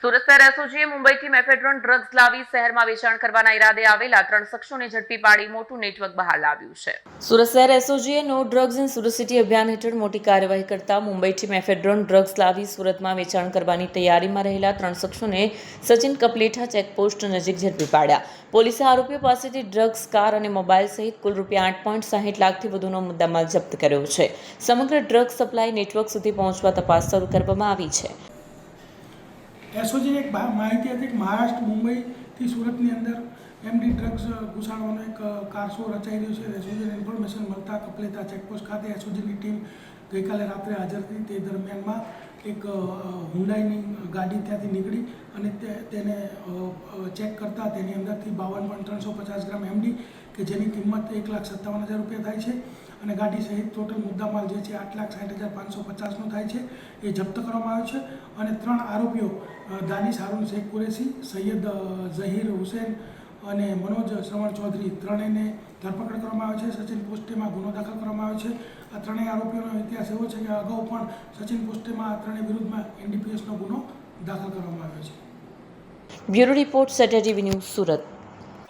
સુરત શહેર એસઓજીએ મુંબઈથી mephedrone drugs લાવી શહેરમાં વેચાણ કરવાના ઈરાદે આવેલા 3 શખ્સોને ઝડપી પાડી મોટું નેટવર્ક બહાર લાવ્યું છે. સુરત શહેર એસઓજીએ no drugs in Surat city અભિયાન હેઠળ મોટી કાર્યવાહી કરતા મુંબઈથી મેફેડ્રોન ડ્રગ્સ લાવી સુરતમાં વેચાણ કરવાની તૈયારીમાં રહેલા 3 શખ્સોને સચિન કપલેઠા ચેકપોસ્ટ નજીક ઝડપી પાડ્યા. પોલીસે આરોપીઓ પાસેથી ડ્રગ્સ, કાર અને મોબાઈલ સહિત કુલ ₹8.60 લાખથી વધુનો મુદ્દામાલ જપ્ત કર્યો છે. સમગ્ર ડ્રગ્સ સપ્લાય નેટવર્ક સુધી પહોંચવા તપાસ શરૂ કરવામાં આવી છે. એસઓજીને એક માહિતી હતી કે મહારાષ્ટ્ર મુંબઈથી સુરતની અંદર એમડી ડ્રગ્સ ઘુસાડવાનો એક કારસો રચાઈ રહ્યો છે. એસઓજીને ઇન્ફોર્મેશન મળતા કપલેતા ચેકપોસ્ટ ખાતે એસઓજીની ટીમ ગઈકાલે રાત્રે હાજર થઈ. તે દરમિયાનમાં એક હુન્ડાઈની ગાડી ત્યાંથી નીકળી અને તેને ચેક કરતા તેની અંદરથી 52.350 ગ્રામ એમડી કે જેની કિંમત ₹1,57,000 થાય છે અને ગાડી સહિત ટોટલ મુદ્દામાલ જે છે 8,60,550નો થાય છે એ જપ્ત કરવામાં આવ્યો છે. અને 3 આરોપીઓ દાનિશ હારૂન શેખ કુરેશી, સૈયદ ઝહીર હુસૈન અને મનોજ શ્રવણ ચૌધરી ત્રણેયને ધરપકડ કરવામાં આવે છે. સચિન પોસ્ટેમાં ગુનો દાખલ કરવામાં આવ્યો છે. આ ત્રણેય આરોપીઓનો ઇતિહાસ એવો છે કે અગાઉ પણ સચિન પોસ્ટેમાં આ ત્રણેય વિરુદ્ધમાં NDPSનો ગુનો દાખલ કરવામાં આવ્યો છે. Bureau report, setter TV news, Surat.